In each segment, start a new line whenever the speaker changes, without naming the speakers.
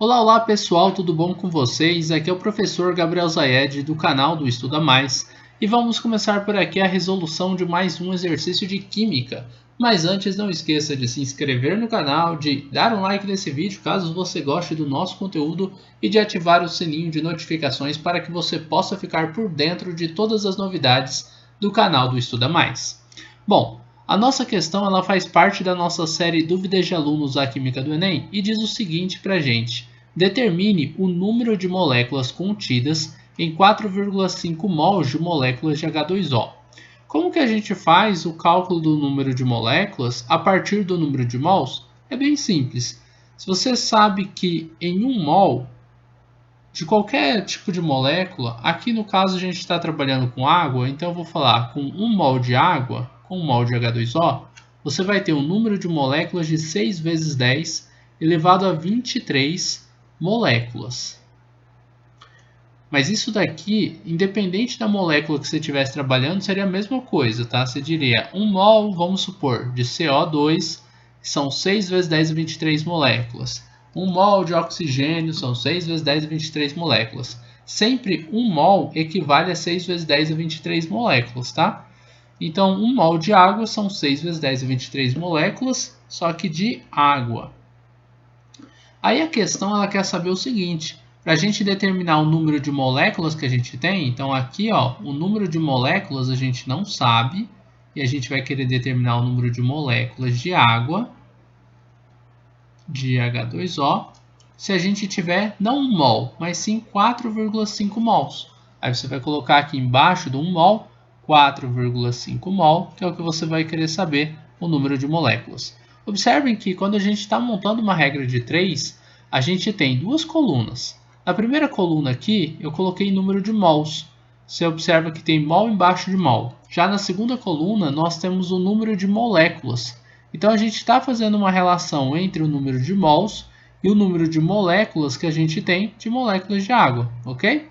Olá pessoal, tudo bom com vocês? Aqui é o professor Gabriel Zayed do canal do Estuda Mais e vamos começar por aqui a resolução de mais um exercício de Química. Mas antes não esqueça de se inscrever no canal, de dar um like nesse vídeo caso você goste do nosso conteúdo e de ativar o sininho de notificações para que você possa ficar por dentro de todas as novidades do canal do Estuda Mais. Bom, a nossa questão ela faz parte da nossa série Dúvidas de Alunos da Química do Enem e diz o seguinte para a gente: determine o número de moléculas contidas em 4,5 mols de moléculas de H2O. Como que a gente faz o cálculo do número de moléculas a partir do número de mols? É bem simples. Se você sabe que em 1 mol de qualquer tipo de molécula, aqui no caso a gente está trabalhando com água, então eu vou falar com 1 mol de água, com 1 mol de H2O, você vai ter um número de moléculas de 6 vezes 10 elevado a 23 moléculas. Mas isso daqui, independente da molécula que você estivesse trabalhando, seria a mesma coisa, tá? Você diria 1 mol, vamos supor, de CO2, são 6 vezes 10 a 23 moléculas. 1 mol de oxigênio são 6 vezes 10 a 23 moléculas. Sempre 1 mol equivale a 6 vezes 10 a 23 moléculas, tá? Então, 1 mol de água são 6 vezes 10 a 23 moléculas, só que de água. Aí a questão ela quer saber o seguinte: para a gente determinar o número de moléculas que a gente tem, então aqui ó, o número de moléculas a gente não sabe, e a gente vai querer determinar o número de moléculas de água, de H2O, se a gente tiver não 1 mol, mas sim 4,5 mols. Aí você vai colocar aqui embaixo do 1 mol, 4,5 mol, que é o que você vai querer saber o número de moléculas. Observem que quando a gente está montando uma regra de 3, a gente tem duas colunas. Na primeira coluna aqui, eu coloquei número de mols. Você observa que tem mol embaixo de mol. Já na segunda coluna, nós temos o número de moléculas. Então, a gente está fazendo uma relação entre o número de mols e o número de moléculas que a gente tem de moléculas de água, ok?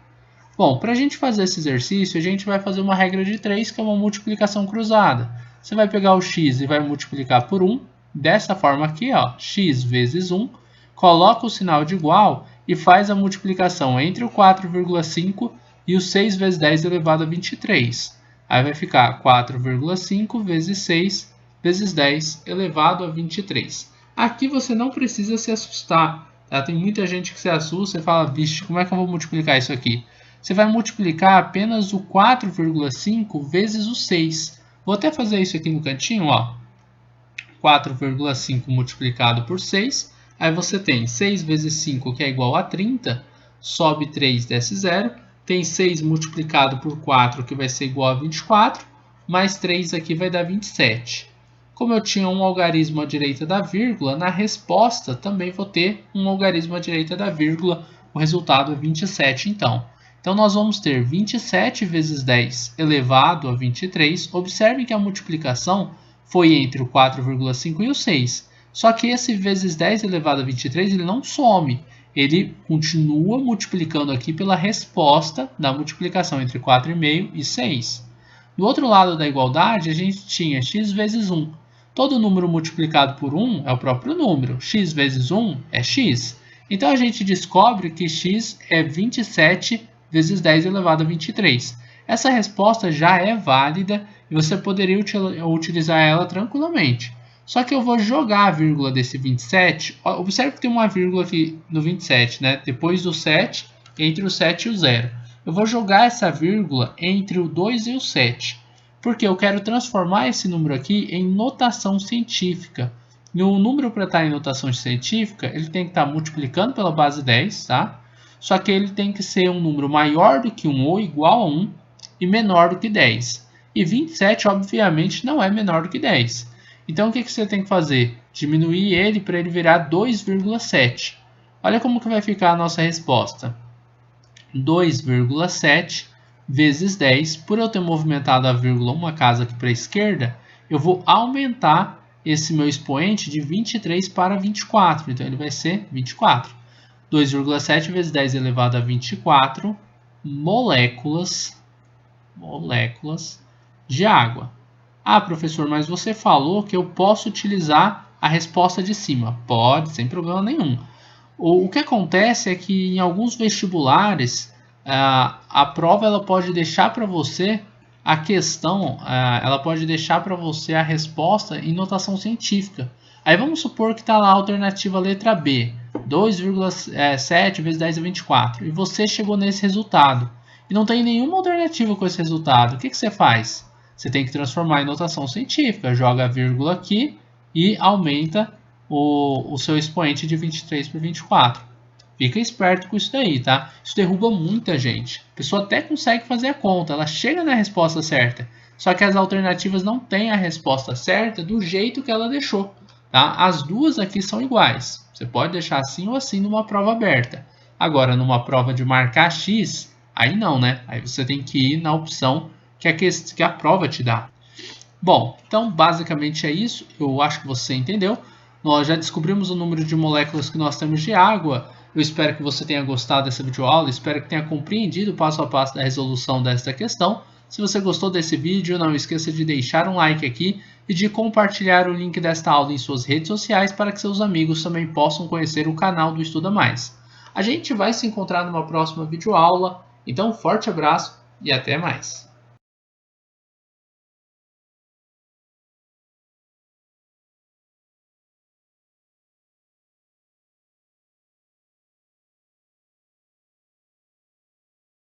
Bom, para a gente fazer esse exercício, a gente vai fazer uma regra de 3, que é uma multiplicação cruzada. Você vai pegar o x e vai multiplicar por 1. Dessa forma aqui, ó, x vezes 1, coloca o sinal de igual e faz a multiplicação entre o 4,5 e o 6 vezes 10 elevado a 23. Aí vai ficar 4,5 vezes 6 vezes 10 elevado a 23. Aqui você não precisa se assustar, tá? Tem muita gente que se assusta e fala, vixe, como é que eu vou multiplicar isso aqui? Você vai multiplicar apenas o 4,5 vezes o 6. Vou até fazer isso aqui no cantinho, ó. 4,5 multiplicado por 6, aí você tem 6 vezes 5, que é igual a 30, sobe 3, desce 0, tem 6 multiplicado por 4, que vai ser igual a 24, mais 3 aqui vai dar 27. Como eu tinha um algarismo à direita da vírgula, na resposta também vou ter um algarismo à direita da vírgula, o resultado é 27 então. Então nós vamos ter 27 vezes 10 elevado a 23, observe que a multiplicação foi entre o 4,5 e o 6. Só que esse vezes 10 elevado a 23 ele não some. Ele continua multiplicando aqui pela resposta da multiplicação entre 4,5 e 6. Do outro lado da igualdade, a gente tinha x vezes 1. Todo número multiplicado por 1 é o próprio número. X vezes 1 é x. Então a gente descobre que x é 27 vezes 10 elevado a 23. Essa resposta já é válida e você poderia utilizar ela tranquilamente. Só que eu vou jogar a vírgula desse 27. Observe que tem uma vírgula aqui no 27, né? Depois do 7, entre o 7 e o 0. Eu vou jogar essa vírgula entre o 2 e o 7. Porque eu quero transformar esse número aqui em notação científica. E o número para estar em notação científica, ele tem que estar multiplicando pela base 10, tá? Só que ele tem que ser um número maior do que 1 ou igual a 1 e menor do que 10. E 27, obviamente, não é menor do que 10. Então, o que você tem que fazer? Diminuir ele para ele virar 2,7. Olha como que vai ficar a nossa resposta. 2,7 vezes 10. Por eu ter movimentado a vírgula uma casa aqui para a esquerda, eu vou aumentar esse meu expoente de 23 para 24. Então, ele vai ser 24. 2,7 vezes 10 elevado a 24 moléculas de água. Ah, professor, mas você falou que eu posso utilizar a resposta de cima. Pode, sem problema nenhum. O que acontece é que em alguns vestibulares a prova ela pode deixar para você a questão, ela pode deixar para você a resposta em notação científica. Aí vamos supor que está lá a alternativa letra B, 2,7 vezes 10 é 24, e você chegou nesse resultado. E não tem nenhuma alternativa com esse resultado. O que você faz? Você tem que transformar em notação científica, joga a vírgula aqui e aumenta o seu expoente de 23 por 24. Fica esperto com isso daí, tá? Isso derruba muita gente. A pessoa até consegue fazer a conta, ela chega na resposta certa. Só que as alternativas não têm a resposta certa do jeito que ela deixou. Tá? As duas aqui são iguais. Você pode deixar assim ou assim numa prova aberta. Agora, numa prova de marcar X, aí não, né? Aí você tem que ir na opção que a prova te dá. Bom, então basicamente é isso. Eu acho que você entendeu. Nós já descobrimos o número de moléculas que nós temos de água. Eu espero que você tenha gostado dessa videoaula, espero que tenha compreendido o passo a passo da resolução desta questão. Se você gostou desse vídeo, não esqueça de deixar um like aqui e de compartilhar o link desta aula em suas redes sociais para que seus amigos também possam conhecer o canal do Estuda Mais. A gente vai se encontrar numa próxima videoaula, então forte abraço e até mais!